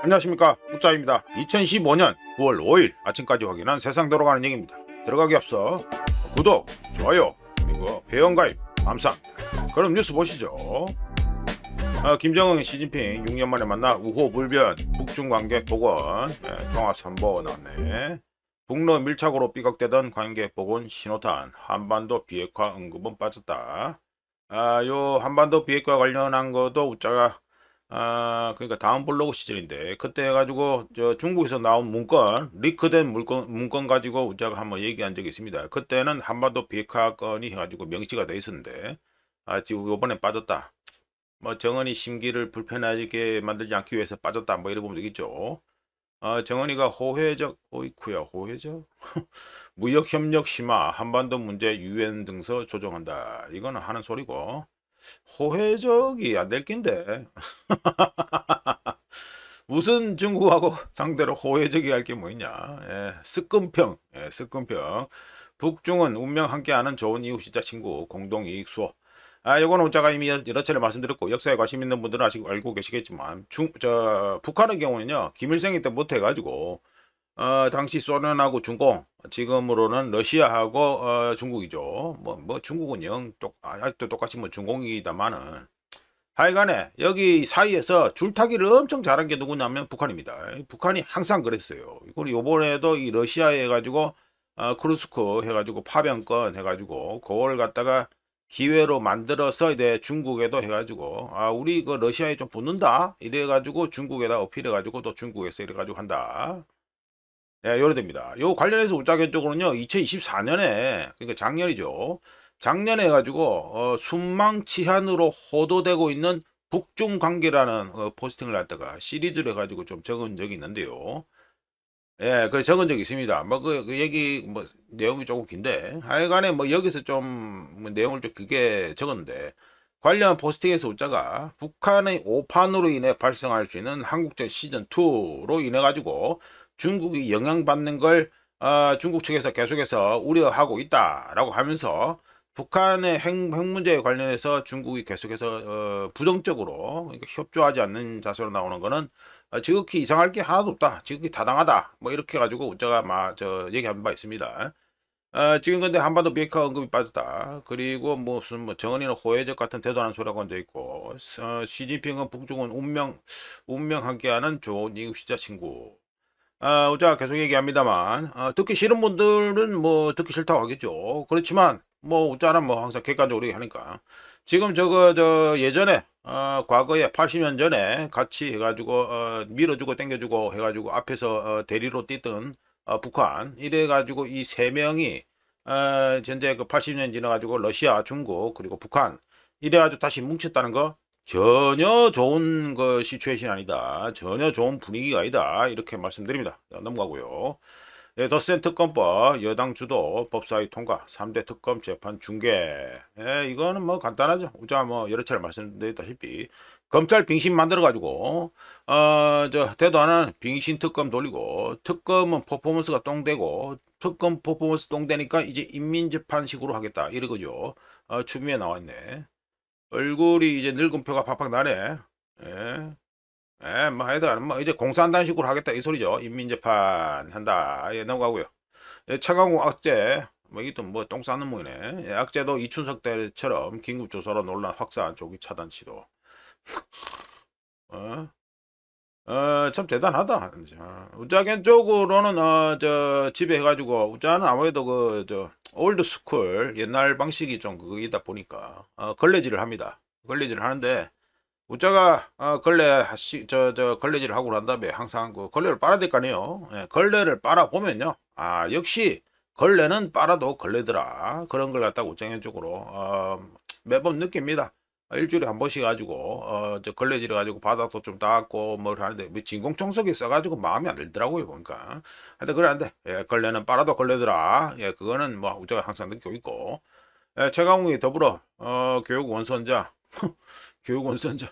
안녕하십니까, 우짜입니다. 2015년 9월 5일 아침까지 확인한 세상 돌아가는 얘기입니다. 들어가기 앞서 구독, 좋아요, 그리고 회원가입 감사합니다. 그럼 뉴스 보시죠. 김정은, 시진핑 6년 만에 만나 우호불변 북중관계 복원, 종합선보 나왔네. 북러 밀착으로 삐걱대던 관계 복원 신호탄, 한반도 비핵화 언급은 빠졌다. 요 한반도 비핵화 관련한 것도 우짜가 그러니까 다음 블로그 시절인데 그때 해가지고 저 중국에서 나온 문건, 리크된 문건 가지고 우자가 한번 얘기한 적이 있습니다. 그때는 한반도 비핵화 건이 해가지고 명시가 돼 있었는데 지금 요번에 빠졌다. 뭐 정은이 심기를 불편하게 만들지 않기 위해서 빠졌다, 뭐 이래 보면 되겠죠. 정은이가 호혜적, 어이쿠야, 호혜적 무역협력 심화, 한반도 문제 유엔 등서 조정한다, 이거는 하는 소리고, 호혜적이 안 될 낀데 무슨 중국하고 상대로 호혜적이 할 게 뭐 있냐. 습근평, 습근평. 북중은 운명 함께하는 좋은 이웃이자 친구, 공동이익 수호. 요거는 우짜가 이미 여러 차례 말씀드렸고 역사에 관심 있는 분들은 아직 알고 계시겠지만 북한의 경우는요, 김일성이 때 못해가지고 당시 소련하고 중공, 지금으로는 러시아하고 중국이죠. 뭐 중국은 아직도 똑같이 뭐 중공이다마는 하여간에 여기 사이에서 줄타기를 엄청 잘한 게 누구냐면 북한입니다. 북한이 항상 그랬어요. 이건 요번에도 이 러시아에 해가지고 크루스크 해가지고 파병권 해가지고 그걸 갖다가 기회로 만들어서 이제 중국에도 해가지고 우리 그 러시아에 좀 붙는다 이래가지고 중국에다 어필해가지고 또 중국에서 이래가지고 한다. 요래 됩니다. 요 관련해서 우짜견적으로는요, 2024년에, 그러니까 작년이죠. 작년에 해가지고, 순망치한으로 호도되고 있는 북중 관계라는 포스팅을 갖다가 시리즈로 해가지고 좀 적은 적이 있는데요. 그 적은 적이 있습니다. 뭐 그 얘기, 뭐, 내용이 조금 긴데, 하여간에 뭐 여기서 좀뭐 내용을 좀 길게 적었는데, 관련 포스팅에서 우짜가 북한의 오판으로 인해 발생할 수 있는 한국전 시즌2로 인해 가지고 중국이 영향받는 걸 중국 측에서 계속해서 우려하고 있다라고 하면서 북한의 핵 문제에 관련해서 중국이 계속해서 부정적으로, 그러니까 협조하지 않는 자세로 나오는 거는 지극히 이상할 게 하나도 없다, 지극히 타당하다, 뭐 이렇게 해가지고 제가 얘기한 바 있습니다. 지금 근데 한반도 비핵화 언급이 빠졌다. 그리고 무슨 뭐 정은이는 호혜적 같은 대단한 소리가 얹어 있고, 시진핑은 북중은 운명 함께하는 좋은 이웃이자 친구. 자, 계속 얘기합니다만, 듣기 싫은 분들은 뭐 듣기 싫다고 하겠죠. 그렇지만 뭐 우짜는 뭐 항상 객관적으로 얘기하니까 지금 예전에 과거에 80년 전에 같이 해가지고 밀어주고 땡겨주고 해가지고 앞에서 대리로 뛰던 북한 이래가지고 이 세 명이 현재 그 80년 지나가지고 러시아, 중국 그리고 북한 이래가지고 다시 뭉쳤다는 거 전혀 좋은 그 시츄에이션 아니다. 전혀 좋은 분위기가 아니다. 이렇게 말씀드립니다. 자, 넘어가고요. 더센 특검법 여당 주도 법사위 통과, 3대 특검 재판 중계. 이거는 뭐 간단하죠. 우리가 뭐 여러 차례 말씀드렸다시피 검찰 빙신 만들어 가지고 대도하는 빙신 특검 돌리고, 특검은 퍼포먼스가 똥되고, 특검 퍼포먼스 똥되니까 이제 인민재판식으로 하겠다 이러거죠. 추미애 나와 있네. 얼굴이 이제 늙은 표가 팍팍 나네. 예. 뭐 하여간 뭐 이제 공산당식으로 하겠다 이 소리죠. 인민재판 한다. 넘어가고요. 차강호 악재, 뭐 이게 또 뭐 똥 싸는 모이네. 악재도 이춘석 때처럼 긴급조사로 논란 확산, 조기 차단 시도. 어? 참 대단하다. 우짜겐 쪽으로는 집에 해가지고 우짜는 아무래도 올드 스쿨 옛날 방식이 좀 그거이다 보니까 걸레질을 합니다. 걸레질을 하는데 우짜가 걸레질을 하고 난 다음에 항상 그 걸레를 빨아야 될 거 아니에요. 걸레를 빨아 보면요, 역시 걸레는 빨아도 걸레더라. 그런 걸 갖다가 우짜겐 쪽으로 매번 느낍니다. 일주일에 한 번씩 가지고 걸레질 해가지고 바닥도 좀 닦고 뭘 하는데 뭐 진공청소기 써가지고 마음에 안 들더라고요 보니까. 하여튼 그래 안돼. 걸레는 빨아도 걸레더라. 그거는 뭐 우리가 항상 느끼고 있고. 최강욱이 더불어 교육원선자 교육원선자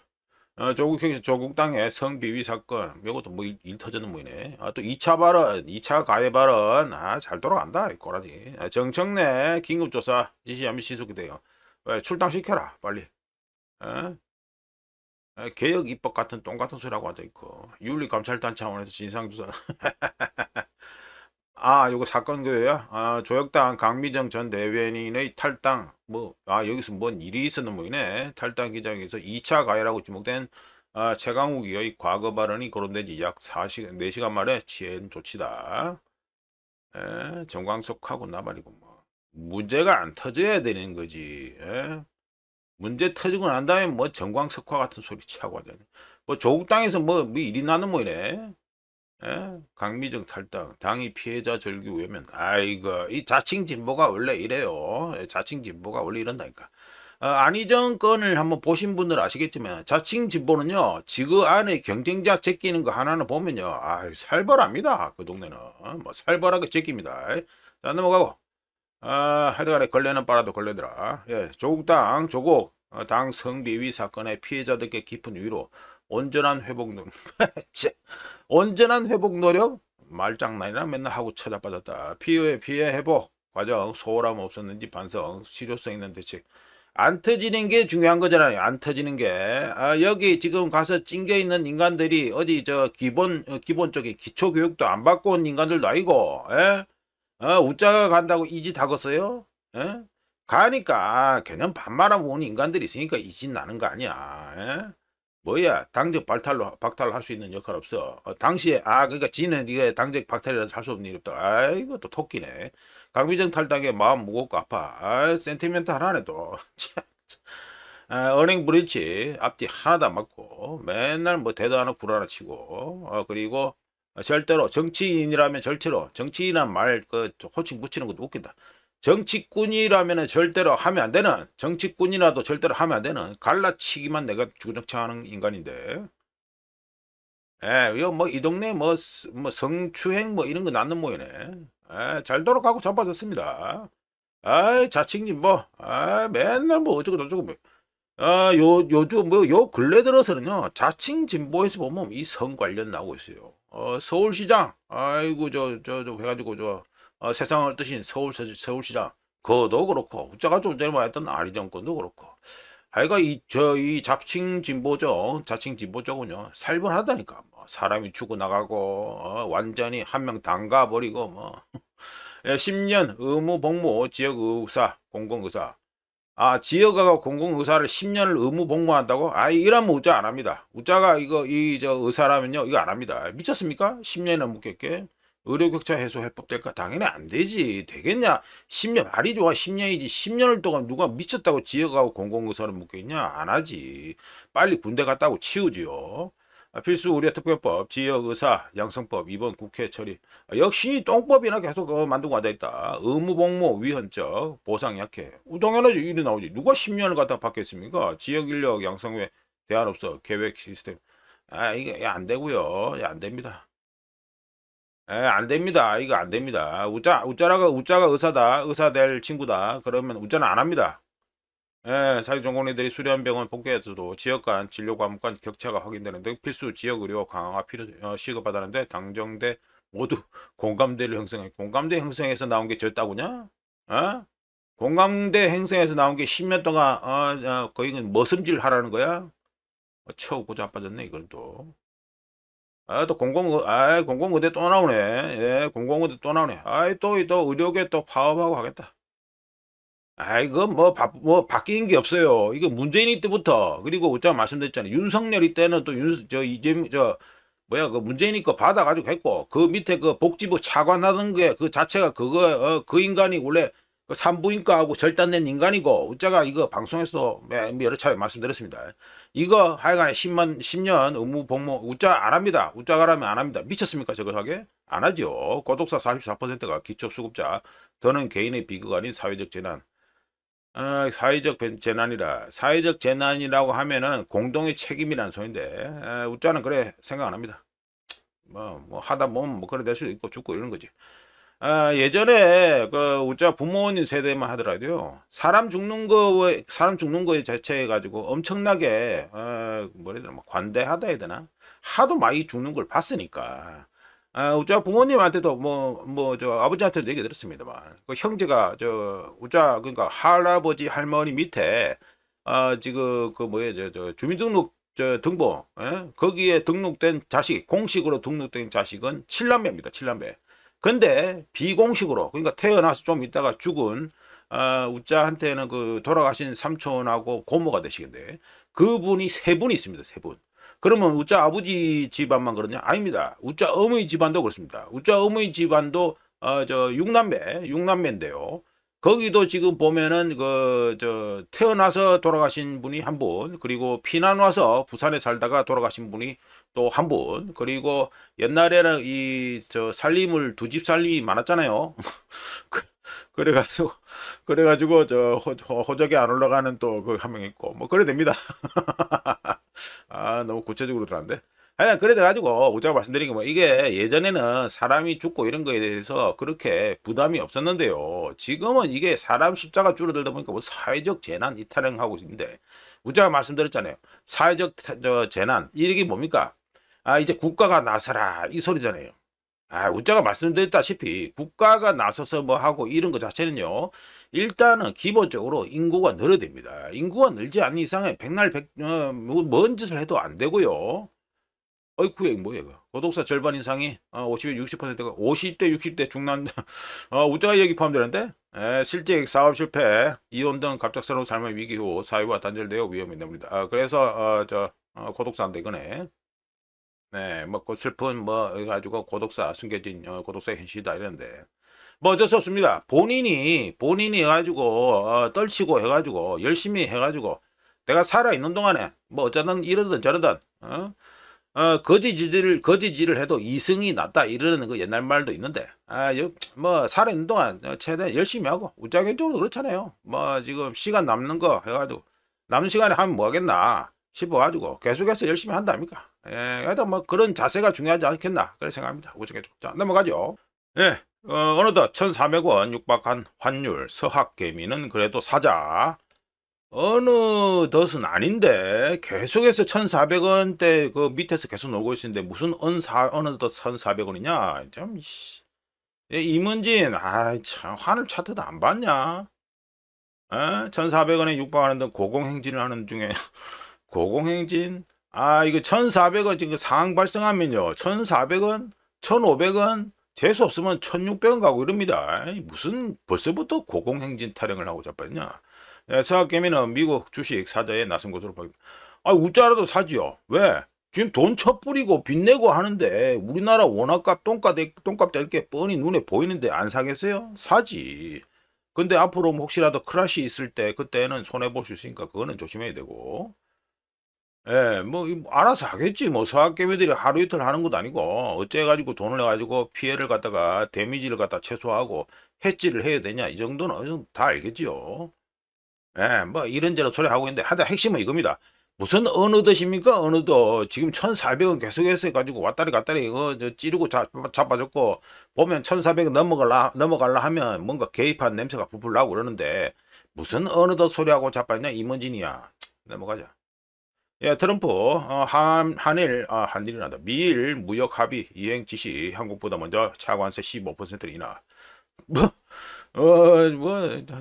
조국당의 성비위 사건, 이것도 뭐 일 터졌는 모이네. 또 2차 발언, 2차 가해 발언, 잘 돌아간다 이 꼬라지. 정청래 긴급조사 지시하면 시속이 돼요. 출당시켜라 빨리. 어? 개혁 입법 같은 똥 같은 소리라고 앉아있고 윤리감찰단 차원에서 진상조사. 아, 요거 사건 교회야? 아, 조혁당 강미정 전 대변인의 탈당, 여기서 뭔 일이 있었는 모이네. 탈당 기장에서 2차 가해라고 지목된 최강욱 의의 과거 발언이 거론된 지 약 4시간 만에 취한 조치다. 정광석하고 나발이고 뭐. 문제가 안 터져야 되는 거지. 문제 터지고 난 다음에 뭐 정광석화 같은 소리 치하고 하자니. 뭐 조국 땅에서 뭐 일이 나는 모이네. 강미정 탈당, 당이 피해자 절규 외면. 아이고, 이 자칭 진보가 원래 이래요. 자칭 진보가 원래 이런다니까. 안희정 건을 한번 보신 분들 아시겠지만 자칭 진보는요, 지그 안에 경쟁자 제끼는 거 하나는 보면요, 살벌합니다. 그 동네는 뭐 살벌하게 제낍니다. 자, 넘어가고. 하여튼간에 걸레는 빨아도 걸레더라. 예, 조국 당 조국 당 성비위 사건의 피해자들께 깊은 위로, 온전한 회복 노력. 온전한 회복 노력? 말장난이나 맨날 하고 찾아빠졌다. 피해 회복 과정 소홀함 없었는지 반성, 실효성 있는 대책. 안 터지는 게 중요한 거잖아요. 안 터지는 게. 여기 지금 가서 찡겨 있는 인간들이 어디 기본적인 기초 교육도 안 받고 온 인간들도 아니고, 예? 우짜가 간다고 이 짓 하겠어요? 예? 가니까 그냥 반말하고 온 인간들이 있으니까 이 짓 나는 거 아니야. 예? 뭐야, 당적 박탈할 수 있는 역할 없어. 당시에 그러니까 지는 이게 당적 박탈이라서 할 수 없는 일 없다. 이거 또 토끼네. 강미정 탈당에 마음 무겁고 아파. 센티멘탈하네 또. 은행 브릿지 앞뒤 하나도 안 맞고 맨날 뭐 대도 하나 구라 하나 치고, 그리고 절대로 정치인이라면 절대로 정치인이란 말 호칭 붙이는 것도 웃긴다. 정치꾼이라면 절대로 하면 안 되는, 정치꾼이라도 절대로 하면 안 되는 갈라치기만 내가 주장하는 인간인데, 이거 뭐 이 동네 뭐 성추행 뭐 이런 거 낳는 모이네. 잘 돌아가고 자빠졌습니다. 자칭진 뭐, 맨날 뭐 어쩌고 저쩌고 뭐. 요즘 뭐 요 근래 들어서는요, 자칭 진보에서 보면 이 성 관련 나오고 있어요. 서울시장, 아이고 저 해가지고 세상을 뜨신 서울시장, 그도 그렇고, 우짜가 좀 전에 말했던 안희정권도 그렇고, 하여가 이 자칭 진보죠. 자칭 진보 쪽은요, 살벌하다니까. 뭐 사람이 죽어나가고, 완전히 한 명 담가버리고, 뭐. 10년 의무 복무 지역의사, 공공의사. 지역하고 공공의사를 10년을 의무 복무한다고? 이러면 우짜 안 합니다. 우짜가 저 의사라면요, 이거 안 합니다. 미쳤습니까? 10년이나 묵겠게? 의료격차 해소 해법 될까? 당연히 안 되지. 되겠냐? 10년, 말이 좋아. 10년이지. 10년을 동안 누가 미쳤다고 지역하고 공공의사를 묻겠냐? 안 하지. 빨리 군대 갔다고 치우지요. 필수 의료 특별법, 지역의사, 양성법, 이번 국회 처리. 역시 똥법이나 계속 만들고 앉아있다. 의무복무, 위헌적, 보상 약해. 당연하지. 일이 나오지. 누가 10년을 갖다 받겠습니까? 지역인력 양성회 대안 없어. 계획 시스템. 이게 안 되고요. 안 됩니다. 안 됩니다. 이거 안 됩니다. 우짜가 의사다. 의사 될 친구다. 그러면 우짜는 안 합니다. 사회전공의들이 수련 병원 복귀에서도 지역 간 진료 과목 간 격차가 확인되는 등 필수 지역 의료 강화 시급하다는데, 당정대 모두 공감대를 형성해. 공감대 형성해서 나온 게 졌다고냐? 공감대 형성해서 나온 게 10년 동안 거의 머슴질 하라는 거야? 처우고 자빠졌네 이건 또. 또 공공의대 또 나오네. 공공의대 또 나오네. 또 의료계 또 파업하고 하겠다. 이거 뭐 바뀐 게 없어요. 이거 문재인이 때부터, 그리고 우짜 말씀드렸잖아요. 윤석열이 때는 또 이재명 그 문재인이 거 받아가지고 했고, 그 밑에 그 복지부 차관하던 게 그 자체가 그 인간이 원래 그 산부인과하고 절단된 인간이고, 우짜가 이거 방송에서도 여러 차례 말씀드렸습니다. 이거 하여간에 10년 의무 복무 우짜 안 합니다. 우짜가라면 안 합니다. 미쳤습니까 저거 하게? 안 하죠. 고독사 44%가 기초수급자, 더는 개인의 비극 아닌 사회적 재난. 사회적 사회적 재난이라고 하면은 공동의 책임이라는 소인데, 우짜는 그래 생각 안 합니다. 뭐 하다 보면 뭐 그래 될 수도 있고 죽고 이런 거지. 예전에 그 우짜 부모님 세대만 하더라도요, 사람 죽는 거에 자체해 가지고 엄청나게 뭐라 해야 되나, 관대하다 해야 되나, 하도 많이 죽는 걸 봤으니까. 우짜 부모님한테도 저 아버지한테도 얘기 들었습니다만, 그 형제가 그러니까 할아버지 할머니 밑에 지금 저 주민등록 등본, 거기에 등록된 자식, 공식으로 등록된 자식은 7남매입니다. 7남매. 근데 비공식으로, 그러니까 태어나서 좀 있다가 죽은 우짜한테는 그 돌아가신 삼촌하고 고모가 되시겠는데, 그분이 세 분이 있습니다. 세 분. 그러면 우짜 아버지 집안만 그러냐? 아닙니다. 우짜 어머니 집안도 그렇습니다. 우짜 어머니 집안도 저 6남매인데요. 거기도 지금 보면은 태어나서 돌아가신 분이 한 분, 그리고 피난 와서 부산에 살다가 돌아가신 분이 또 한 분, 그리고 옛날에는 살림을 두 집 살림이 많았잖아요. 그래가지고 호적에 안 올라가는 또 그 한 명 있고 뭐 그래 됩니다. 아, 너무 구체적으로 들어갔는데. 하여간 그래 돼가지고 우리가 말씀드린 게 뭐 이게 예전에는 사람이 죽고 이런 거에 대해서 그렇게 부담이 없었는데요. 지금은 이게 사람 숫자가 줄어들다 보니까 뭐 사회적 재난 이탈행하고 있는데, 우리가 말씀드렸잖아요. 사회적 재난 이게 뭡니까? 아, 이제 국가가 나서라 이 소리잖아요. 아, 우짜가 말씀드렸다시피 국가가 나서서 뭐 하고 이런 것 자체는요, 일단은 기본적으로 인구가 늘어야 됩니다. 인구가 늘지 않는 이상에 백날 뭔 짓을 해도 안 되고요. 어이쿠, 뭐야 이거. 고독사 절반 이상이 50에 60%가 50대 60대 중남 우짜가 여기 포함되는데, 실직, 사업 실패, 이혼 등 갑작스러운 삶의 위기 후 사회와 단절되어 위험이 됩니다. 그래서 고독사한테 이거네. 네, 뭐 슬픈 뭐 해가지고 고독사 숨겨진 고독사의 현실이다 이랬는데, 뭐 어쩔 수 없습니다. 본인이 해가지고 떨치고 해가지고 열심히 해가지고 내가 살아 있는 동안에 뭐 어쩌든 이러든 저러든 거지질을 해도 이승이 낫다 이러는 그 옛날 말도 있는데, 뭐 살아 있는 동안 최대한 열심히 하고, 우짜개인적으로 그렇잖아요. 뭐 지금 시간 남는 거 해가지고 남는 시간에 하면 뭐 하겠나 싶어가지고 계속해서 열심히 한답니까? 하여튼 뭐 그런 자세가 중요하지 않겠나 그렇게 생각합니다. 우짜개인적으로. 자, 넘어가죠. 예. 어느덧 1,400원 육박한 환율, 서학개미는 그래도 사자. 어느덧은 아닌데 계속해서 1,400원대 그 밑에서 계속 놀고 있는데 무슨 어느덧 1,400원이냐 참. 이문진, 참 환을 차트도 안 봤냐? 1,400원에 육박하는 고공행진을 하는 중에 고공행진. 이거 1,400원 지금 상황 발생하면요, 1,400원 1,500원 재수 없으면 1,600원 가고 이럽니다. 무슨 벌써부터 고공행진 타령을 하고 자빠졌냐. 서학개미는 미국 주식 사자에 나선 것으로 보입니다. 우짜라도 사지요. 왜? 지금 돈 쳐뿌리고 빚내고 하는데 우리나라 원화값 똥값 될 게 뻔히 눈에 보이는데 안 사겠어요? 사지. 근데 앞으로 혹시라도 크라시 있을 때 그때는 손해볼 수 있으니까 그거는 조심해야 되고. 뭐 알아서 하겠지. 뭐 서학개미들이 하루 이틀 하는 것도 아니고 어째가지고 돈을 해가지고 피해를 갖다가 데미지를 갖다 최소화하고 해지를 해야 되냐, 이 정도는 어느 정도 다 알겠지요. 뭐 이런저런 소리 하고 있는데 하여튼 핵심은 이겁니다. 무슨 어느덧입니까? 어느덧 지금 1,400원 계속해서 해가지고 왔다리 갔다리 이거 찌르고 자빠졌고, 보면 1,400원 넘어갈라 하면 뭔가 개입한 냄새가 불풀 나고 그러는데 무슨 어느덧 소리하고 자빠졌냐 이문진이야. 넘어가자. 트럼프 한일이란다. 미일 무역 합의 이행 지시, 한국보다 먼저 차관세 15%를 인하. 뭐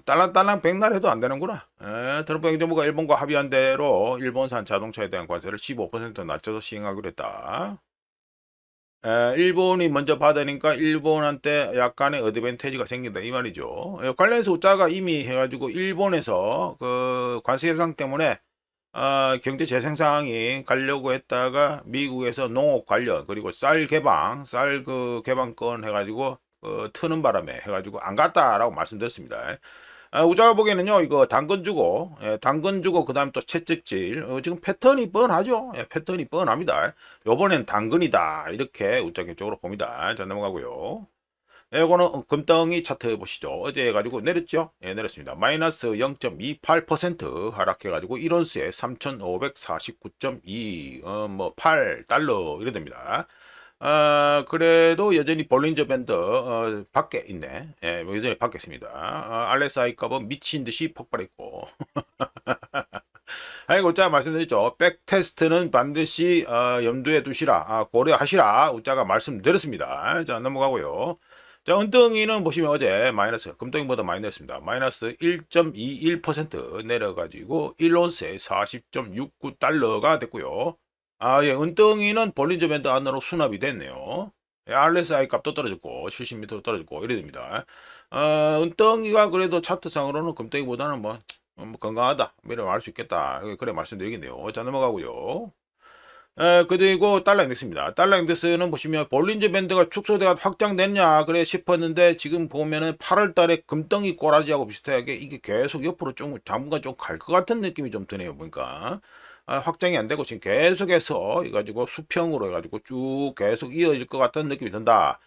딸랑딸랑 백날 해도 안 되는구나. 트럼프 행정부가 일본과 합의한 대로 일본산 자동차에 대한 관세를 15% 낮춰서 시행하기로 했다. 일본이 먼저 받으니까 일본한테 약간의 어드밴티지가 생긴다 이 말이죠. 관련해서 우짜가 이미 해가지고 일본에서 그 관세 협상 때문에 경제 재생 상황이 가려고 했다가 미국에서 농업 관련 그리고 쌀 개방권 해가지고 트는 바람에 해가지고 안 갔다라고 말씀드렸습니다. 우자가 보기에는요, 이거 당근 주고 그 다음 또 채찍질, 지금 패턴이 뻔하죠. 패턴이 뻔합니다. 요번엔 당근이다 이렇게 우자기 쪽으로 봅니다. 자, 넘어가고요. 이거는 금덩이 차트 보시죠. 어제 해가지고 내렸죠. 내렸습니다. 마이너스 0.28% 하락해가지고 1온스에 3,549.2 뭐 8달러 이래 됩니다. 그래도 여전히 볼린저 밴드 밖에 있네. 여전히 밖에 있습니다. RSI 값은 미친 듯이 폭발했고. 아이고, 자 말씀드렸죠. 백테스트는 반드시 염두에 두시라, 고려하시라 우짜가 말씀드렸습니다. 자, 넘어가고요. 자, 은덩이는 보시면 어제 마이너스, 금덩이보다 많이 내렸습니다. 마이너스 1.21% 내려가지고 1온스에 40.69달러가 됐고요. 아, 예, 은덩이는 볼린저 밴드 안으로 수납이 됐네요. 예, RSI 값도 떨어졌고 70m도 떨어졌고 이래 됩니다. 은덩이가 그래도 차트상으로는 금덩이보다는 뭐 건강하다 이런 말 할 수 있겠다, 그래 말씀드리겠네요. 자, 넘어가고요. 그리고 달러 인덱스입니다. 달러 인덱스는 보시면 볼린저 밴드가 축소돼가 확장됐냐 그래 싶었는데 지금 보면은 8월 달에 금덩이 꼬라지하고 비슷하게 이게 계속 옆으로 좀 당분간 좀 갈 것 같은 느낌이 좀 드네요. 보니까 확장이 안 되고 지금 계속해서 해가지고 수평으로 해가지고 쭉 계속 이어질 것 같은 느낌이 든다.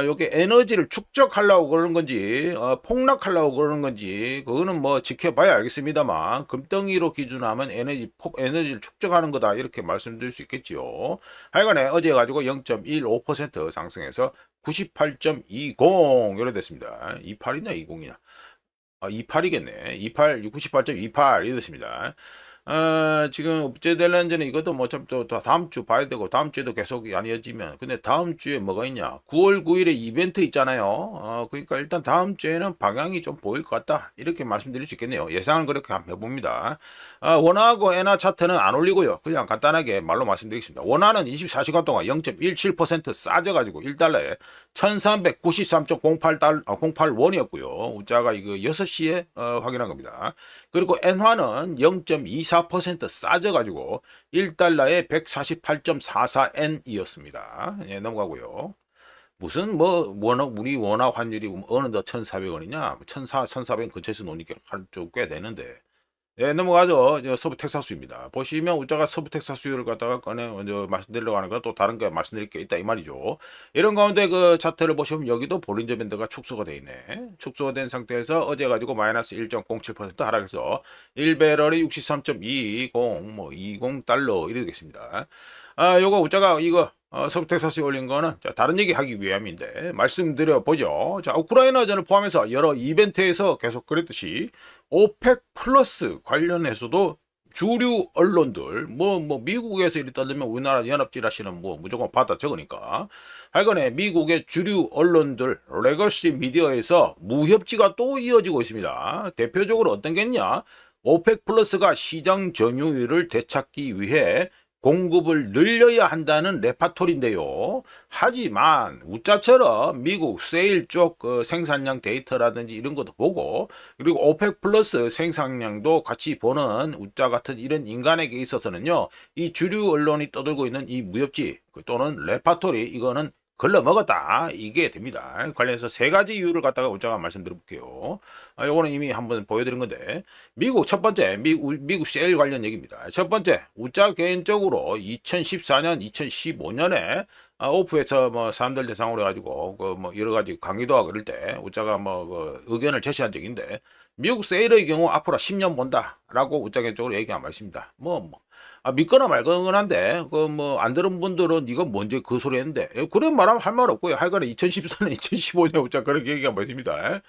요게 에너지를 축적하려고 그러는 건지 폭락하려고 그러는 건지 그거는 뭐 지켜봐야 알겠습니다만, 금덩이로 기준하면 에너지를 축적하는 거다 이렇게 말씀드릴 수 있겠지요. 하여간에 어제 가지고 0.15% 상승해서 98.20 이래 됐습니다. 28이냐 20이냐, 28이겠네. 98 이래 됐습니다. 지금 업체델란저는 이것도 뭐 어차피 또 다음 주 봐야 되고 다음 주에도 계속 아니어지면, 근데 다음 주에 뭐가 있냐, 9월 9일에 이벤트 있잖아요. 그러니까 일단 다음 주에는 방향이 좀 보일 것 같다 이렇게 말씀드릴 수 있겠네요. 예상은 그렇게 한번 해봅니다. 원화하고 엔화 차트는 안 올리고요, 그냥 간단하게 말로 말씀드리겠습니다. 원화는 24시간 동안 0.17% 싸져가지고 1달러에 1393.08원이었고요 우자가 이거 6시에 확인한 겁니다. 그리고 엔화는 0.24% 싸져가지고 1달러에 148.44엔이었습니다. 예, 넘어가고요. 무슨 뭐 우리 원화 환율이 어느덧 1,400원이냐, 1,400원 근처에서 노니까 꽤 되는데. 예, 넘어가죠. 서부 텍사스입니다. 보시면 우자가 서부 텍사스유를 갖다가 먼저 말씀드리려고 하는 건 또 다른 거 말씀드릴 게 있다 이 말이죠. 이런 가운데 그 차트를 보시면 여기도 볼린저 밴드가 축소가 돼 있네. 축소가 된 상태에서 어제 가지고 마이너스 1.07% 하락해서 1배럴이 63.20 뭐 20달러 이래 되겠습니다. 요거 우자가 이거 서부 텍사스에 올린 거는 자, 다른 얘기 하기 위함인데 말씀드려 보죠. 자, 우크라이나전을 포함해서 여러 이벤트에서 계속 그랬듯이 오펙 플러스 관련해서도 주류 언론들 미국에서 이리 떠들면 우리나라 연합질 하시는 무조건 받아 적으니까, 하여간에 미국의 주류 언론들 레거시 미디어에서 무협지가 또 이어지고 있습니다. 대표적으로 어떤 게 있냐, 오펙 플러스가 시장 점유율을 되찾기 위해 공급을 늘려야 한다는 레파토리인데요. 하지만 우짜처럼 미국 세일 쪽 생산량 데이터라든지 이런 것도 보고, 그리고 오펙 플러스 생산량도 같이 보는 우짜 같은 이런 인간에게 있어서는요, 이 주류 언론이 떠들고 있는 이 무협지 또는 레파토리 이거는 걸러먹었다 이게 됩니다. 관련해서 세 가지 이유를 갖다가 우짜가 말씀드려 볼게요. 요거는 이미 한번 보여드린 건데, 첫 번째 미국 세일 관련 얘기입니다. 첫 번째, 우짜 개인적으로 2014년 2015년에 오프에서 사람들 대상으로 해가지고 여러 가지 강의도 하고 그럴 때 우짜가 의견을 제시한 적인데, 미국 세일의 경우 앞으로 10년 본다라고 우짜 개인적으로 얘기한 바 있습니다. 믿거나 말거나 한데 안 들은 분들은 이거 뭔지 그 소리 했는데, 그런 말하면 할 말 없고요. 하여간에 2014년 2015년 자 그렇게 얘기한 바 있습니다.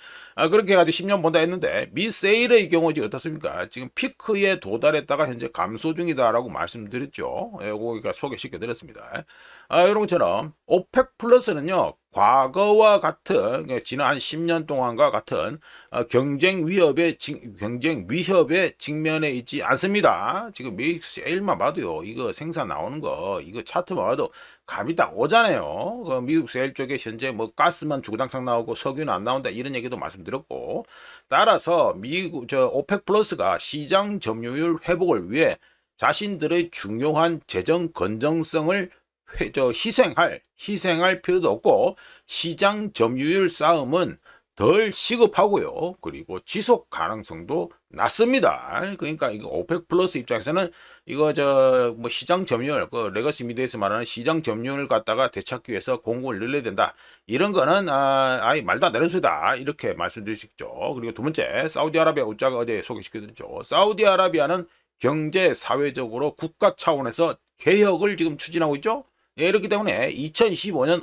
그렇게 해가지고 10년 본다 했는데, 미 세일의 경우 지금 어떻습니까? 지금 피크에 도달했다가 현재 감소 중이다라고 말씀드렸죠. 그러니까 소개시켜 드렸습니다. 이런 것처럼 오펙 플러스는요, 과거와 같은 지난 한 10년 동안과 같은 경쟁 위협에 직면해 있지 않습니다. 지금 미국 세일만 봐도요, 이거 생산 나오는 거 이거 차트만 봐도 감이 딱 오잖아요. 미국 세일 쪽에 현재 가스만 주구장창 나오고 석유는 안 나온다 이런 얘기도 말씀드렸고, 따라서 오펙 플러스가 시장 점유율 회복을 위해 자신들의 중요한 재정 건전성을 희생할 필요도 없고, 시장 점유율 싸움은 덜 시급하고요. 그리고 지속 가능성도 낮습니다. 그러니까 이거 오펙 플러스 입장에서는 이거 시장 점유율, 레거시 미디어에서 말하는 시장 점유율을 갖다가 되찾기 위해서 공급을 늘려야 된다. 이런 거는 아예 말도 안 되는 소리다 이렇게 말씀드릴 수 있죠. 그리고 두 번째, 사우디아라비아 우짜가 어제 소개시켜드렸죠. 사우디아라비아는 경제 사회적으로 국가 차원에서 개혁을 지금 추진하고 있죠. 예, 이렇기 때문에 2025년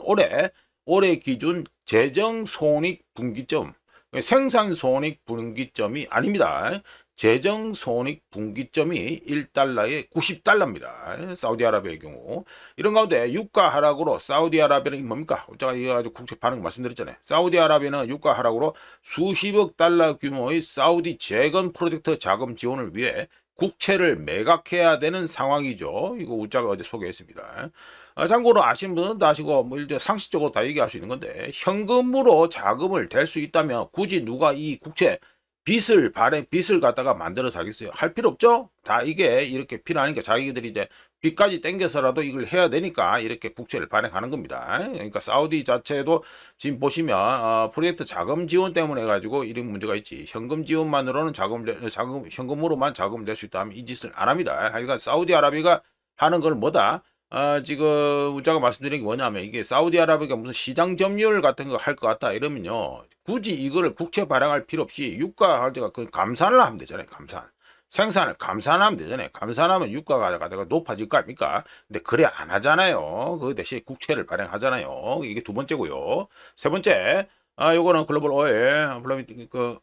올해 기준 재정 손익 분기점, 생산 손익 분기점이 아닙니다. 재정 손익 분기점이 1달러에 90달러입니다. 사우디아라비아의 경우. 이런 가운데 유가 하락으로 사우디아라비아는 뭡니까? 제가 이거 가지고 국제 반응 말씀드렸잖아요. 사우디아라비아는 유가 하락으로 수십억 달러 규모의 사우디 재건 프로젝트 자금 지원을 위해 국채를 매각해야 되는 상황이죠. 이거 우짜가 어제 소개했습니다. 참고로 아시는 분은 다 아시고 뭐 이제 상식적으로 다 얘기할 수 있는 건데 현금으로 자금을 댈 수 있다면 굳이 누가 이 국채 빚을 갖다가 만들어 사겠어요. 할 필요 없죠. 다 이게 이렇게 필요하니까 자기들이 이제 빚까지 땡겨서라도 이걸 해야 되니까 이렇게 국채를 발행하는 겁니다. 그러니까 사우디 자체도 지금 보시면 프로젝트 자금 지원 때문에 가지고 이런 문제가 있지. 현금 지원만으로는 현금으로만 자금을 낼 수 있다면 이 짓을 안 합니다. 하여간 사우디아라비아가 하는 걸 뭐다? 지금 제가 말씀드린 게 뭐냐면 이게 사우디아라비아가 무슨 시장 점유율 같은 거 할 것 같다 이러면요. 굳이 이거를 국채 발행할 필요 없이 유가 할때가 그 감산을 하면 되잖아요. 감산. 생산을 감산하면 되잖아요. 감산하면 유가가 높아질 거 아닙니까? 근데 그래 안 하잖아요. 그 대신에 국채를 발행하잖아요. 이게 두 번째고요. 세 번째, 요거는 글로벌 오일, 그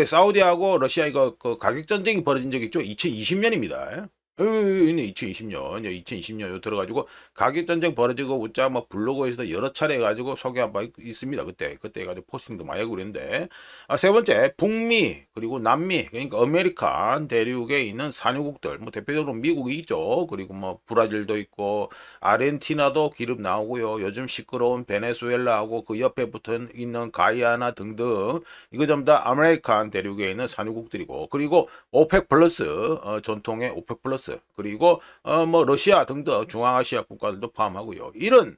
사우디하고 러시아 이거 그 가격 전쟁이 벌어진 적이 있죠. 2020년입니다. 2020년 들어가지고 가격 전쟁 벌어지고 우짜 뭐 블로그에서도 여러 차례 해가지고 소개한 바 있습니다. 그때 해가지고 포스팅도 많이 하고 그랬는데 세 번째 북미 그리고 남미 그러니까 아메리칸 대륙에 있는 산유국들 뭐 대표적으로 미국이 있죠. 그리고 뭐 브라질도 있고 아르헨티나도 기름 나오고요. 요즘 시끄러운 베네수엘라하고 그 옆에 붙어 있는 가이아나 등등 이거 전부 다 아메리칸 대륙에 있는 산유국들이고 그리고 오펙 플러스 전통의 오펙 플러스 그리고 뭐 러시아 등등 중앙아시아 국가들도 포함하고요. 이런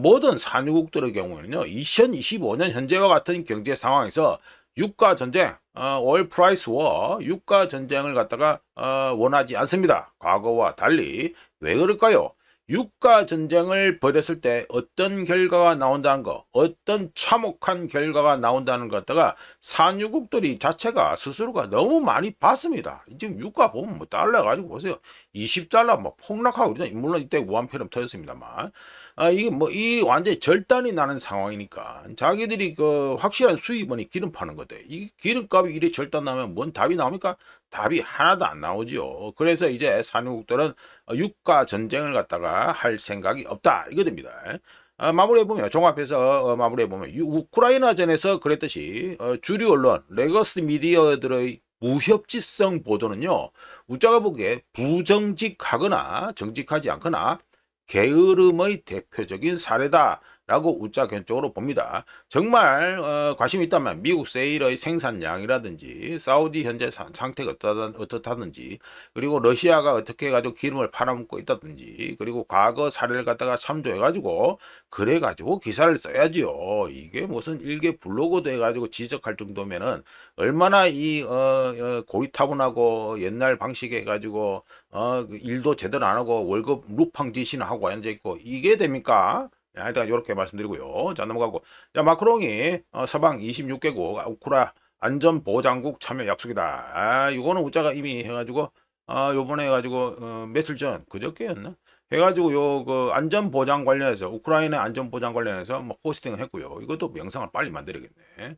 모든 산유국들의 경우에는요. 2025년 현재와 같은 경제 상황에서 유가 전쟁, 오일 프라이스 워, 유가 전쟁을 갖다가 원하지 않습니다. 과거와 달리 왜 그럴까요? 유가 전쟁을 벌였을 때 어떤 결과가 나온다는 거, 어떤 참혹한 결과가 나온다는 것 갖다가 산유국들이 자체가 스스로가 너무 많이 봤습니다. 지금 유가 보면 뭐 달러 가지고 보세요. 20달러 뭐 폭락하고 그러잖아요. 물론 이때 우한폐렴 터졌습니다만. 이게 뭐 이 완전히 절단이 나는 상황이니까 자기들이 그 확실한 수입원이 기름 파는 건데 이 기름값이 이래 절단 나면 뭔 답이 나옵니까? 답이 하나도 안 나오죠. 그래서 이제 산유국들은 유가 전쟁을 갖다가 할 생각이 없다 이거 됩니다. 마무리해보면 종합해서 마무리해보면 우크라이나전에서 그랬듯이 주류 언론 레거스 미디어들의 무협지성 보도는요. 우짜가 보기에 부정직하거나 정직하지 않거나 게으름의 대표적인 사례다라고 우짜 견적으로 봅니다. 정말 관심이 있다면 미국 세일의 생산량이라든지 사우디 현재 상태가 어떻다든지 그리고 러시아가 어떻게 해가지고 기름을 팔아먹고 있다든지 그리고 과거 사례를 갖다가 참조해가지고 그래가지고 기사를 써야지요. 이게 무슨 일개 블로그도 해가지고 지적할 정도면은 얼마나 이 고리타분하고 옛날 방식에 해가지고 일도 제대로 안 하고 월급 루팡 짓이나 하고 앉아있고 이게 됩니까? 하여튼 이렇게 말씀드리고요. 자 넘어가고 자 마크롱이 서방 26개국 우크라 안전보장국 참여 약속이다. 이거는 우짜가 이미 해가지고 요번에 해가지고 며칠 전 그저께였나? 해가지고 요 그 안전보장 관련해서 우크라이나 안전보장 관련해서 뭐 포스팅을 했고요. 이것도 영상을 빨리 만들어야겠네.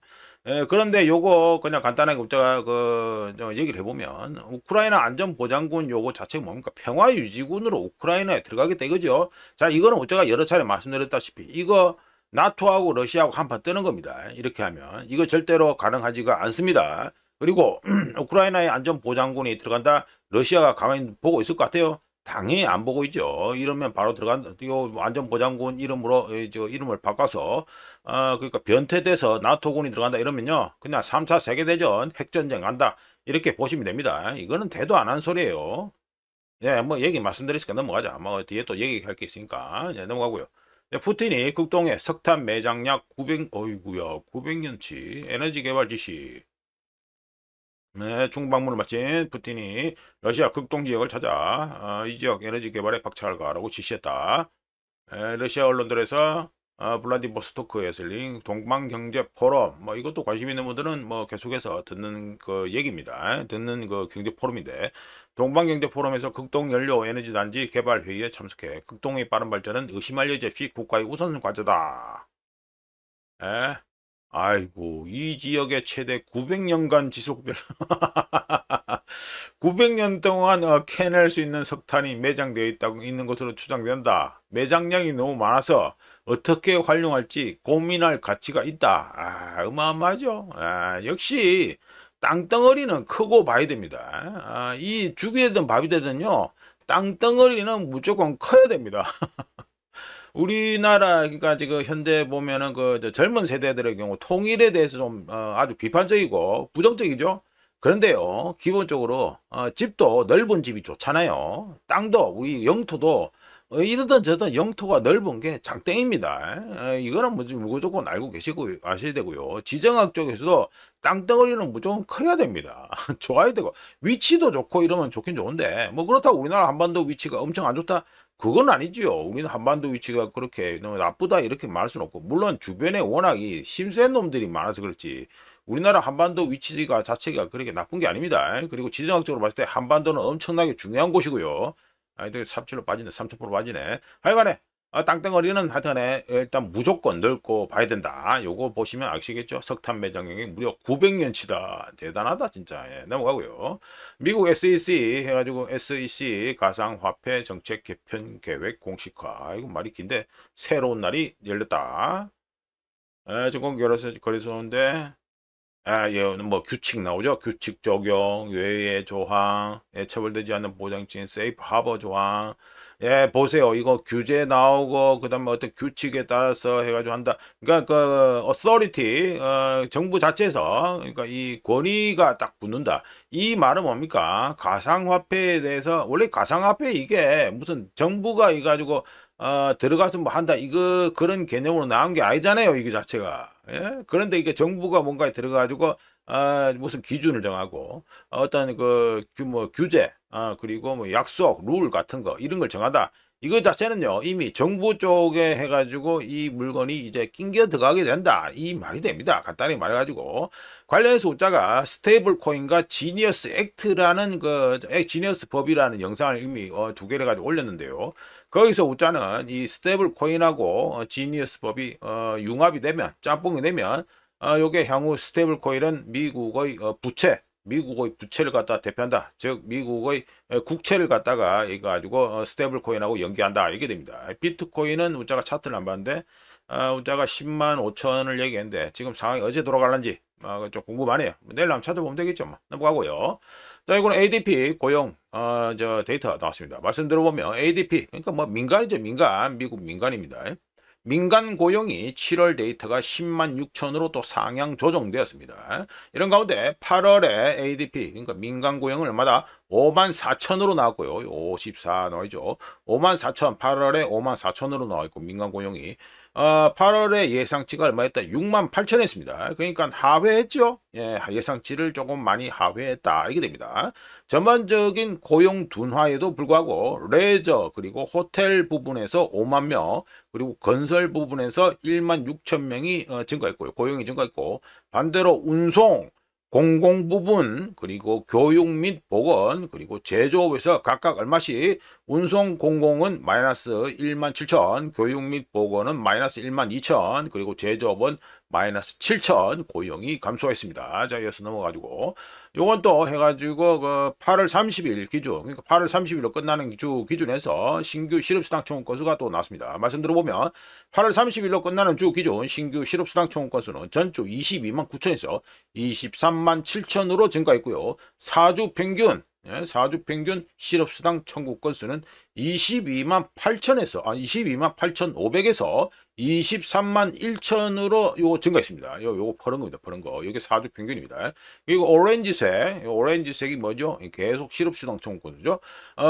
그런데 요거 그냥 간단하게 우짜가 그 얘기를 해보면 우크라이나 안전보장군 요거 자체가 뭡니까? 평화유지군으로 우크라이나에 들어가겠다 이거죠. 자 이거는 우짜가 여러 차례 말씀드렸다시피 이거 나토하고 러시아하고 한판 뜨는 겁니다. 이렇게 하면 이거 절대로 가능하지가 않습니다. 그리고 우크라이나의 안전보장군이 들어간다 러시아가 가만히 보고 있을 것 같아요. 당연히 안 보고 있죠. 이러면 바로 들어간다. 요 안전보장군 이름으로 이름을 바꿔서 그러니까 변태돼서 나토군이 들어간다 이러면요. 그냥 3차 세계대전 핵전쟁 간다. 이렇게 보시면 됩니다. 이거는 대도 안 한 소리예요. 예, 뭐 얘기 말씀드리니까 넘어가자. 뭐 뒤에 또 얘기할 게 있으니까 예, 넘어가고요. 예, 푸틴이 극동에 석탄 매장약 900년치 에너지 개발 지시. 네, 중방문을 마친 푸틴이 러시아 극동 지역을 찾아 이 지역 에너지 개발에 박차할 가라고 지시했다. 러시아 언론들에서 블라디보스토크에서 열린 동방경제 포럼 뭐 이것도 관심 있는 분들은 뭐 계속해서 듣는 그 얘기입니다. 듣는 그 경제 포럼인데 동방경제 포럼에서 극동 연료 에너지 단지 개발 회의에 참석해 극동의 빠른 발전은 의심할 여지 없이 국가의 우선 과제다. 예. 아이고, 이 지역의 최대 900년간 지속될 900년 동안 캐낼 수 있는 석탄이 매장되어 있는 것으로 추정된다. 매장량이 너무 많아서 어떻게 활용할지 고민할 가치가 있다. 어마어마하죠. 역시 땅덩어리는 크고 봐야 됩니다. 이 죽이 되든 밥이 되든요, 땅덩어리는 무조건 커야 됩니다. 우리나라, 그러니까 지금 현대 보면은 그 젊은 세대들의 경우 통일에 대해서 좀 아주 비판적이고 부정적이죠. 그런데요, 기본적으로 집도 넓은 집이 좋잖아요. 땅도, 우리 영토도 이러든 저러든 영토가 넓은 게 장땡입니다. 이거는 무조건 알고 계시고 아셔야 되고요. 지정학 쪽에서도 땅덩어리는 무조건 커야 됩니다. 좋아야 되고 위치도 좋고 이러면 좋긴 좋은데, 뭐 그렇다고 우리나라 한반도 위치가 엄청 안 좋다, 그건 아니지요. 우리는 한반도 위치가 그렇게 너무 나쁘다 이렇게 말할 수는 없고, 물론 주변에 워낙 이 힘센 놈들이 많아서 그렇지 우리나라 한반도 위치가 자체가 그렇게 나쁜 게 아닙니다. 그리고 지정학적으로 봤을 때 한반도는 엄청나게 중요한 곳이고요. 아이들 삽질로 빠지네, 30% 빠지네. 하여간에 땅덩어리는 하여튼에 일단 무조건 넓고 봐야 된다. 요거 보시면 아시겠죠? 석탄 매장량이 무려 900년치다. 대단하다 진짜. 예, 넘어가고요. 미국 SEC 해가지고 SEC 가상화폐 정책 개편 계획 공식화. 이거 말이 긴데 새로운 날이 열렸다. 증권 거래소인데 얘는 뭐 규칙 나오죠. 규칙 적용, 외의 조항, 처벌되지 않는 보장진, 세이프 하버 조항. 예, 보세요. 이거 규제 나오고, 그 다음에 어떤 규칙에 따라서 해가지고 한다. 그러니까 그 authority, 정부 자체에서, 그러니까 이 권위가 딱 붙는다. 이 말은 뭡니까? 가상화폐에 대해서, 원래 가상화폐 이게 무슨 정부가 이가지고 들어가서 뭐 한다, 이거 그런 개념으로 나온 게 아니잖아요, 이게 자체가. 예? 그런데 이게 정부가 뭔가에 들어가지고 무슨 기준을 정하고 어떤 그 뭐 규제, 그리고 뭐 약속, 룰 같은 거 이런 걸 정하다. 이거 자체는요, 이미 정부 쪽에 해가지고 이 물건이 이제 낑겨 들어가게 된다, 이 말이 됩니다. 간단히 말해가지고 관련해서 우자가 스테이블 코인과 지니어스 액트라는 그 지니어스 법이라는 영상을 이미 두 개를 가지고 올렸는데요. 거기서 우자는 이 스테이블 코인하고 지니어스 법이 융합이 되면, 짬뽕이 되면 요게 향후 스테이블 코인은 미국의 부채, 미국의 부채를 갖다 대표한다. 즉 미국의 국채를 갖다가 이거 가지고 스테이블 코인하고 연계한다, 이게 됩니다. 비트코인은 우자가 차트를 안 봤는데 우자가 10만 5천을 얘기했는데 지금 상황이 어제 돌아갈런지 좀 궁금하네요. 내일 한번 찾아보면 되겠죠. 뭐. 넘어가고요. 자, 이거는 ADP 고용 저 데이터 나왔습니다. 말씀 들어보면 ADP, 그러니까 뭐 민간이죠. 민간, 미국 민간입니다. 민간 고용이 7월 데이터가 10만 6천으로 또 상향 조정되었습니다. 이런 가운데 8월에 ADP, 그러니까 민간 고용은 얼마다? 5만 4천으로 나왔고요. 54 나와있죠. 5만 4천, 8월에 5만 4천으로 나와있고, 민간 고용이 8월에 예상치가 얼마였다? 6만 8천 했습니다. 그러니까 하회했죠. 예, 예상치를 조금 많이 하회했다, 이게 됩니다. 전반적인 고용 둔화에도 불구하고 레저 그리고 호텔 부분에서 5만 명, 그리고 건설 부분에서 1만 6천 명이 증가했고요. 고용이 증가했고, 반대로 운송, 공공 부분, 그리고 교육 및 보건, 그리고 제조업에서 각각 얼마씩, 운송 공공은 마이너스 1만 7천, 교육 및 보건은 마이너스 1만 2천, 그리고 제조업은 마이너스 7천 고용이 감소했습니다. 자, 이어서 넘어가지고 요건 또 해가지고 그 8월 30일 기준, 그러니까 8월 30일로 끝나는 주 기준에서 신규 실업수당 청구 건수가 또 나왔습니다. 말씀 들어보면 8월 30일로 끝나는 주 기준 신규 실업수당 청구 건수는 전주 22만 9천에서 23만 7천으로 증가했고요. 4주 평균, 4주 평균 실업수당 청구 건수는 22만 8천에서 22만 8,500에서 23만 1천으로 요거 증가했습니다. 요거 퍼른 겁니다. 퍼른 거. 이게 4주 평균입니다. 그리고 오렌지색이 뭐죠? 계속 실업수당 청구 건수죠.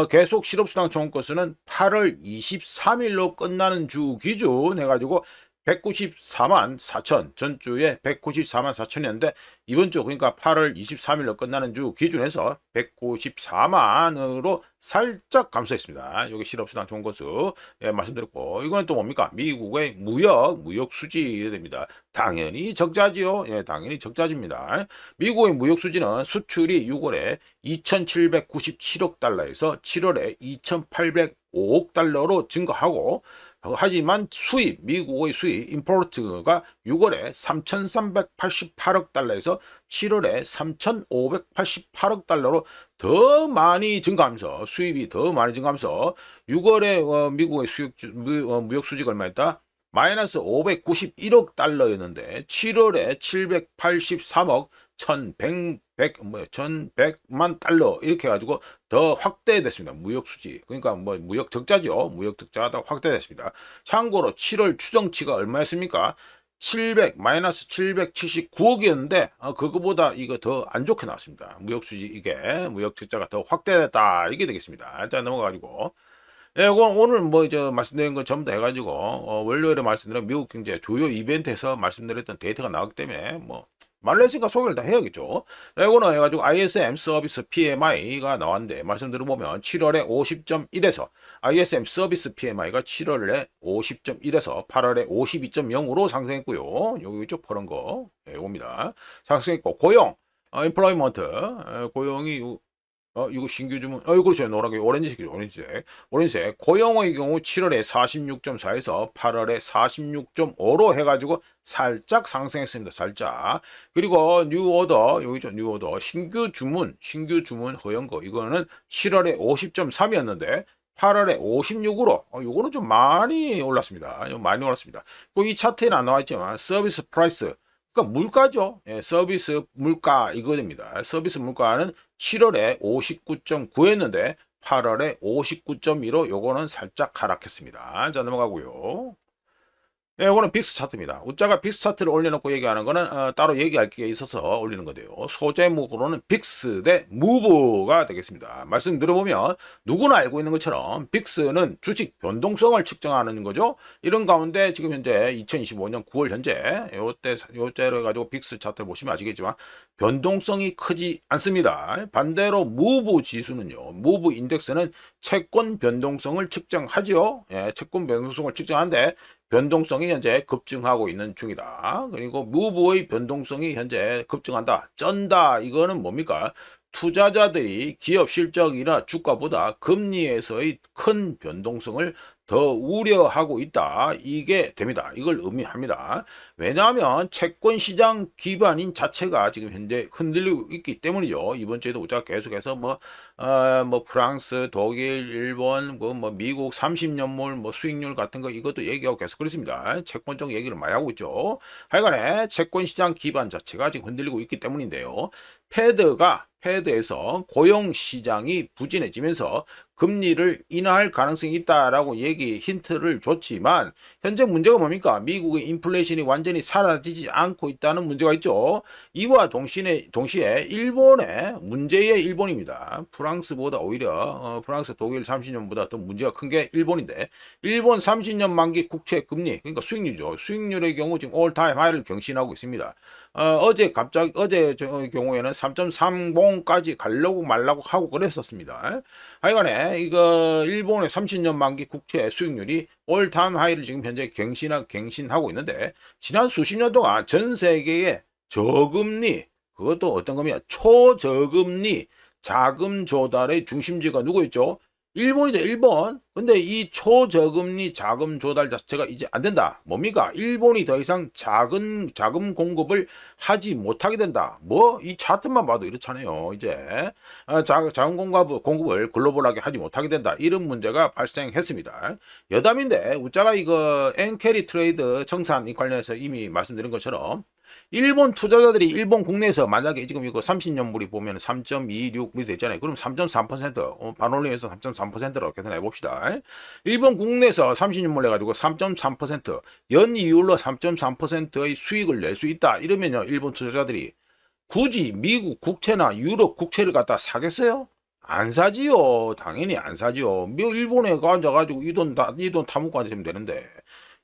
계속 실업수당 청구 건수는 8월 23일로 끝나는 주 기준 해가지고 194만 4천, 전주에 194만 4천이었는데 이번 주, 그러니까 8월 23일로 끝나는 주 기준에서 194만으로 살짝 감소했습니다. 여기 실업수당 좋은 건수, 예, 말씀드렸고, 이건 또 뭡니까? 미국의 무역 수지 됩니다. 당연히 적자지요. 예, 당연히 적자집니다. 미국의 무역 수지는 수출이 6월에 2,797억 달러에서 7월에 2,805억 달러로 증가하고, 하지만 수입, 미국의 수입, 임포트가 6월에 3,388억 달러에서 7월에 3,588억 달러로 더 많이 증가하면서 수입이 더 많이 증가하면서 6월에 미국의 무역 수지가 얼마였다? 마이너스 591억 달러였는데 7월에 783억 1100만 달러 이렇게 해가지고 더 확대됐습니다. 무역 수지. 그러니까 뭐 무역 적자죠. 무역 적자가 확대됐습니다. 참고로 7월 추정치가 얼마였습니까? 마이너스 779억이었는데 그거보다 이거 더 안 좋게 나왔습니다. 무역 수지 이게 무역 적자가 더 확대됐다 이게 되겠습니다. 자 넘어가가지고 예, 이건 오늘 뭐 이제 말씀드린 거 전부 다 해가지고 월요일에 말씀드린 미국 경제 주요 이벤트에서 말씀드렸던 데이터가 나왔기 때문에 뭐 말로 했으니까 소개를 다 해야겠죠. 자, 이거는 해가지고 ISM 서비스 PMI가 나왔는데 말씀 들어보면 7월에 50.1에서 ISM 서비스 PMI가 7월에 50.1에서 8월에 52.0으로 상승했고요. 여기 이쪽 파란 거 이겁니다. 상승했고 고용 employment 고용이 이거 신규 주문, 그렇죠. 노랗게, 오렌지색이죠. 오렌지색. 고용의 경우 7월에 46.4에서 8월에 46.5로 해가지고 살짝 상승했습니다. 살짝. 그리고 뉴 오더, 여기죠. 뉴 오더. 신규 주문 허용거. 이거는 7월에 50.3이었는데, 8월에 56으로, 요거는 좀 많이 올랐습니다. 많이 올랐습니다. 이 차트에는 안 나와있지만, 서비스 프라이스. 그러니까 물가죠. 예, 서비스 물가 이거 됩니다. 서비스 물가는 7월에 59.9였는데 8월에 59.2로 요거는 살짝 하락했습니다. 자 넘어가고요. 네, 이거는 빅스 차트입니다. 우짜가 빅스 차트를 올려놓고 얘기하는 거는 따로 얘기할 게 있어서 올리는 건데요. 소제목으로는 빅스 대 무브가 되겠습니다. 말씀 들어보면 누구나 알고 있는 것처럼 빅스는 주식 변동성을 측정하는 거죠. 이런 가운데 지금 현재 2025년 9월 현재 요때로 해가지고 빅스 차트를 보시면 아시겠지만 변동성이 크지 않습니다. 반대로 무브 지수는요. 무브 인덱스는 채권 변동성을 측정하죠. 예, 채권 변동성을 측정하는데 변동성이 현재 급증하고 있는 중이다. 그리고 무브의 변동성이 현재 급증한다. 쩐다. 이거는 뭡니까? 투자자들이 기업 실적이나 주가보다 금리에서의 큰 변동성을 더 우려하고 있다. 이게 됩니다. 이걸 의미합니다. 왜냐하면 채권 시장 기반인 자체가 지금 현재 흔들리고 있기 때문이죠. 이번 주에도 우리가 계속해서 뭐 프랑스, 독일, 일본, 뭐 미국 30년물 뭐 수익률 같은 거 이것도 얘기하고 계속 그렇습니다. 채권적 얘기를 많이 하고 있죠. 하여간에 채권 시장 기반 자체가 지금 흔들리고 있기 때문인데요. 패드에서 고용 시장이 부진해지면서 금리를 인하할 가능성이 있다라고 힌트를 줬지만 현재 문제가 뭡니까? 미국의 인플레이션이 완전히 사라지지 않고 있다는 문제가 있죠. 이와 동시에 문제의 일본입니다. 프랑스보다 오히려 프랑스, 독일 30년보다 더 문제가 큰 게 일본인데 일본 30년 만기 국채 금리 그러니까 수익률이죠. 수익률의 경우 지금 올타임 하이를 경신하고 있습니다. 어제 경우에는 3.30까지 가려고 말라고 하고 그랬었습니다. 하여간에 이거 일본의 30년 만기 국채 수익률이 올타임 하이를 지금 현재 갱신하고 있는데 지난 수십 년 동안 전 세계의 저금리 그것도 어떤 겁니까? 초저금리 자금 조달의 중심지가 누구였죠? 일본이죠. 일본. 근데 이 초저금리 자금 조달 자체가 이제 안 된다. 뭡니까? 일본이 더 이상 자금 공급을 하지 못하게 된다. 뭐 이 차트만 봐도 이렇잖아요. 이제 자금 공급을 글로벌하게 하지 못하게 된다. 이런 문제가 발생했습니다. 여담인데 우짜가 이거 엔캐리 트레이드 청산 이 관련해서 이미 말씀드린 것처럼 일본 투자자들이 일본 국내에서 만약에 지금 이거 30년물이 보면 3.26이 되잖아요. 그럼 3.3% 반올림에서 3.3%로 계산해 봅시다. 일본 국내에서 30년물 해가지고 3.3% 연이율로 3.3%의 수익을 낼 수 있다. 이러면요 일본 투자자들이 굳이 미국 국채나 유럽 국채를 갖다 사겠어요? 안 사지요. 당연히 안 사지요. 일본에 앉아가지고 이 돈 타먹고 앉으면 되는데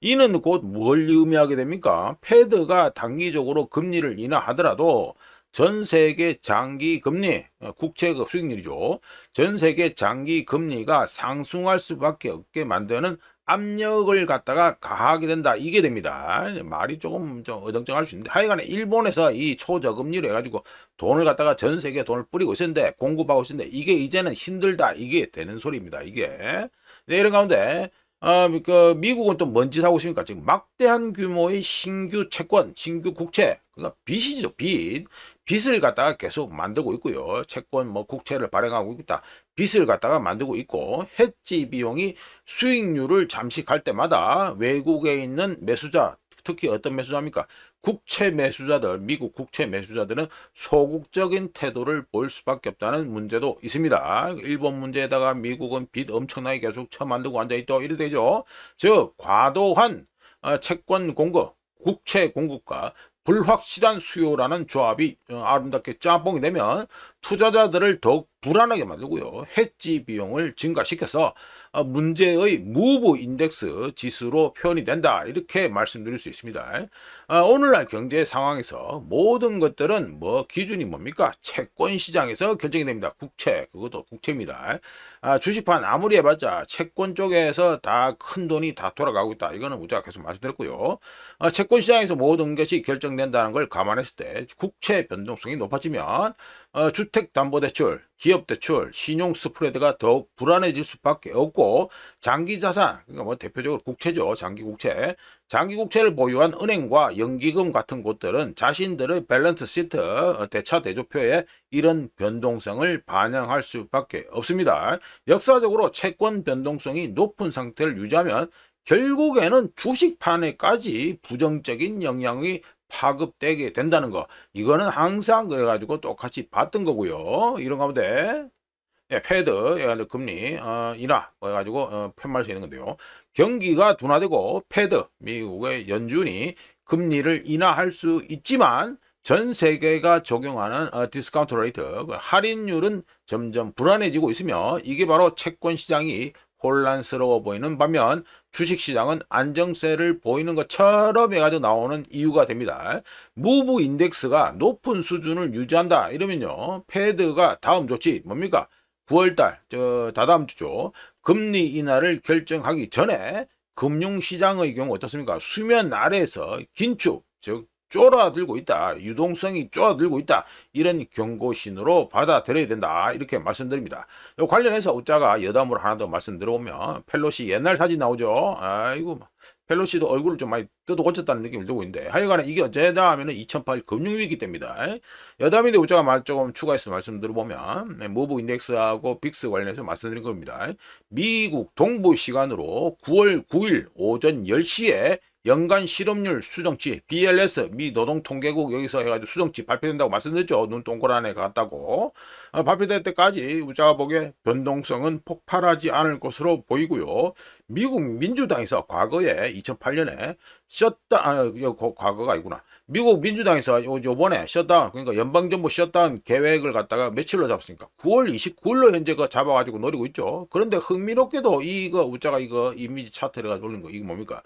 이는 곧 뭘 의미하게 됩니까? 패드가 단기적으로 금리를 인하하더라도 전 세계 장기 금리, 국채 수익률이죠. 전 세계 장기 금리가 상승할 수밖에 없게 만드는 압력을 갖다가 가하게 된다. 이게 됩니다. 말이 조금 어정쩡할 수 있는데 하여간에 일본에서 이 초저금리로 해가지고 돈을 갖다가 전 세계에 돈을 뿌리고 있었는데 공급하고 있었는데 이게 이제는 힘들다. 이게 되는 소리입니다. 이게. 네, 이런 가운데 그 미국은 또 뭔 짓 하고 있습니까? 지금 막대한 규모의 신규 채권, 신규 국채, 그러니까 빚이죠, 빚. 빚을 갖다가 계속 만들고 있고요. 채권, 뭐 국채를 발행하고 있다. 빚을 갖다가 만들고 있고, 해지 비용이 수익률을 잠시 갈 때마다 외국에 있는 매수자, 특히 어떤 매수자입니까? 국채 매수자들, 미국 국채 매수자들은 소극적인 태도를 보일 수밖에 없다는 문제도 있습니다. 일본 문제에다가 미국은 빚 엄청나게 계속 처만들고 앉아있다 이래 되죠. 즉 과도한 채권 공급, 국채 공급과 불확실한 수요라는 조합이 아름답게 짬뽕이 되면 투자자들을 더욱 불안하게 만들고요. 해지 비용을 증가시켜서 문제의 무브 인덱스 지수로 표현이 된다. 이렇게 말씀드릴 수 있습니다. 오늘날 경제 상황에서 모든 것들은 뭐 기준이 뭡니까? 채권 시장에서 결정이 됩니다. 국채, 그것도 국채입니다. 주식판 아무리 해봤자 채권 쪽에서 다 큰 돈이 다 돌아가고 있다. 이거는 우리가 계속 말씀드렸고요. 채권 시장에서 모든 것이 결정된다는 걸 감안했을 때 국채 변동성이 높아지면 주택담보대출, 기업대출, 신용 스프레드가 더욱 불안해질 수밖에 없고 장기자산, 그러니까 뭐 대표적으로 국채죠. 장기국채. 장기국채를 보유한 은행과 연기금 같은 곳들은 자신들의 밸런스 시트, 대차대조표에 이런 변동성을 반영할 수밖에 없습니다. 역사적으로 채권 변동성이 높은 상태를 유지하면 결국에는 주식판에까지 부정적인 영향이 파급되게 된다는 거, 이거는 항상 그래가지고 똑같이 봤던 거고요. 이런 가운데 패드 금리 인하 해가지고 편말 수 있는 건데요. 경기가 둔화되고 패드 미국의 연준이 금리를 인하할 수 있지만 전 세계가 적용하는 디스카운트 레이트, 할인율은 점점 불안해지고 있으며 이게 바로 채권 시장이 혼란스러워 보이는 반면 주식시장은 안정세를 보이는 것처럼 해가지고 나오는 이유가 됩니다. 무브 인덱스가 높은 수준을 유지한다 이러면요, 패드가 다음 조치 뭡니까? 9월달 다다음 주죠. 금리 인하를 결정하기 전에 금융시장의 경우 어떻습니까? 수면 아래에서 긴축, 즉 쫄아들고 있다, 유동성이 쫄아들고 있다, 이런 경고신호로 받아들여야 된다 이렇게 말씀드립니다. 요 관련해서 우짜가 여담으로 하나 더 말씀드려보면 펠로시 옛날 사진 나오죠. 아이고 펠로시도 얼굴을 좀 많이 뜯어 고쳤다는 느낌을 들고 있는데 하여간에 이게 어제다 하면은 2008 금융위기 때입니다. 여담인데 우짜가 조금 추가해서 말씀드려보면 무브 인덱스하고 빅스 관련해서 말씀드린 겁니다. 미국 동부 시간으로 9월 9일 오전 10시에 연간 실업률 수정치 BLS 미 노동통계국 여기서 해가지고 수정치 발표된다고 말씀드렸죠. 눈 동그란에 갔다고. 발표될 때까지 우리가 보기에 변동성은 폭발하지 않을 것으로 보이고요. 미국 민주당에서 과거에 2008년에 과거가 아니구나. 미국 민주당에서 요번에 셧다운, 그러니까 연방정부 셧다운 계획을 갖다가 며칠로 잡았습니까? 9월 29일로 현재 잡아가지고 노리고 있죠. 그런데 흥미롭게도 이거 우짜가 이거 이미지 차트를 가지고 올린 거 이게 뭡니까?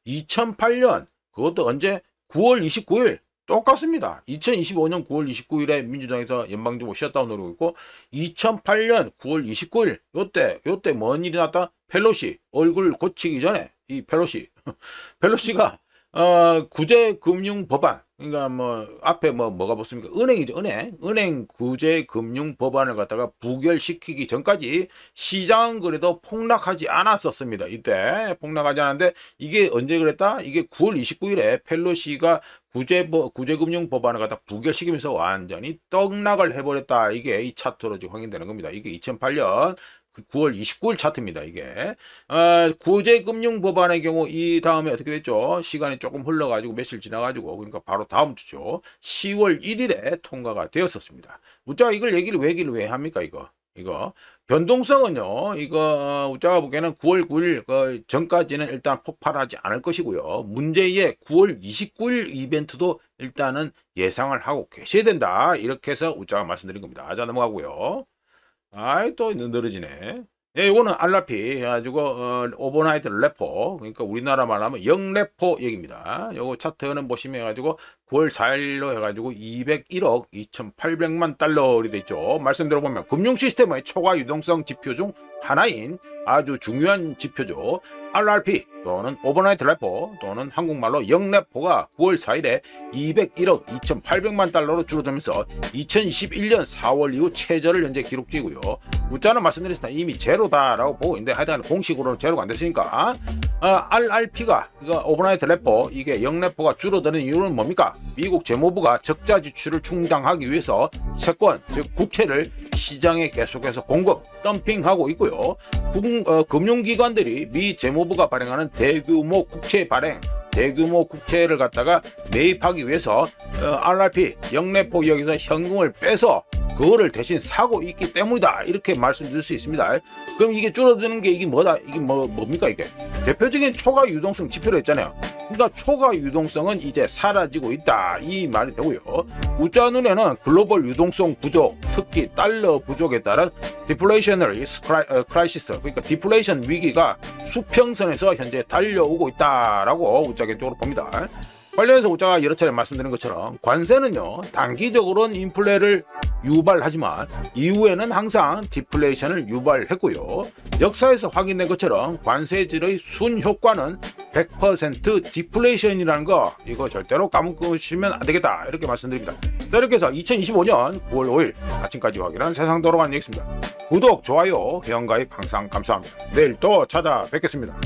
2008년 그것도 언제? 9월 29일 똑같습니다. 2025년 9월 29일에 민주당에서 연방정부 셧다운 노리고 있고 2008년 9월 29일 요때 뭔 일이 났다? 펠로시 얼굴 고치기 전에 이 펠로시가 구제금융법안, 그러니까 뭐 앞에 뭐가 붙습니까? 은행이죠. 은행 구제금융법안을 갖다가 부결시키기 전까지 시장은 그래도 폭락하지 않았었습니다. 이때 폭락하지 않았는데 이게 언제 그랬다? 이게 9월 29일에 펠로시가 구제금융법안을 갖다 부결시키면서 완전히 떡락을 해버렸다. 이게 이 차트로 지금 확인되는 겁니다. 이게 2008년 9월 29일 차트입니다. 이게 구제금융법안의 경우 이 다음에 어떻게 됐죠? 시간이 조금 흘러가지고 며칠 지나가지고 그러니까 바로 다음 주죠. 10월 1일에 통과가 되었었습니다. 우짜가 이걸 얘기를 왜 합니까? 이거 변동성은요, 이거 우짜가 보기에는 9월 9일 그 전까지는 일단 폭발하지 않을 것이고요. 문제의 9월 29일 이벤트도 일단은 예상을 하고 계셔야 된다. 이렇게 해서 우짜가 말씀드린 겁니다. 자, 넘어가고요. 아이 또 늘어지네. 예, 이거는 알라피 해가지고 오버나이트 레포, 그러니까 우리나라 말로 하면 영레포 얘기입니다. 요거 차트는 보시면 해가지고 9월 4일로 해가지고 201억 2,800만 달러이 돼 있죠. 말씀대로 보면 금융 시스템의 초과 유동성 지표 중 하나인 아주 중요한 지표죠. RRP 또는 오버나이트 레포 또는 한국말로 영레포가 9월 4일에 201억 2,800만 달러로 줄어들면서 2021년 4월 이후 최저를 현재 기록 중이고요. 문자는 말씀드렸습니다. 이미 제로다라고 보고 있는데 하여튼 공식으로는 제로가 안 됐으니까 RRP가 이거 오버나이트 레포 이게 영레포가 줄어드는 이유는 뭡니까? 미국 재무부가 적자 지출을 충당하기 위해서 채권 즉 국채를 시장에 계속해서 공급 덤핑하고 있고요. 금융기관들이 미 재무부가 발행하는 대규모 국채 발행 대규모 국채를 갖다가 매입하기 위해서 RRP 영래포 여기서 현금을 빼서 그거를 대신 사고 있기 때문이다 이렇게 말씀드릴 수 있습니다. 그럼 이게 줄어드는 게 이게 뭐다? 이게 뭡니까 이게? 대표적인 초과 유동성 지표로 했잖아요. 그러니까 초과 유동성은 이제 사라지고 있다 이 말이 되고요. 우자 눈에는 글로벌 유동성 부족, 특히 달러 부족에 따른 디플레이셔너리 크라이시스 그러니까 디플레이션 위기가 수평선에서 현재 달려오고 있다라고 우자 개인적으로 봅니다. 관련해서 우자가 여러 차례 말씀드린 것처럼 관세는요 단기적으로는 인플레를 유발하지만 이후에는 항상 디플레이션을 유발했고요. 역사에서 확인된 것처럼 관세질의 순효과는 100% 디플레이션이라는 거 이거 절대로 까먹으시면 안 되겠다 이렇게 말씀드립니다. 자, 이렇게 해서 2025년 9월 5일 아침까지 확인한 세상도로관 얘기입니다. 구독, 좋아요, 회원가입 항상 감사합니다. 내일 또 찾아뵙겠습니다.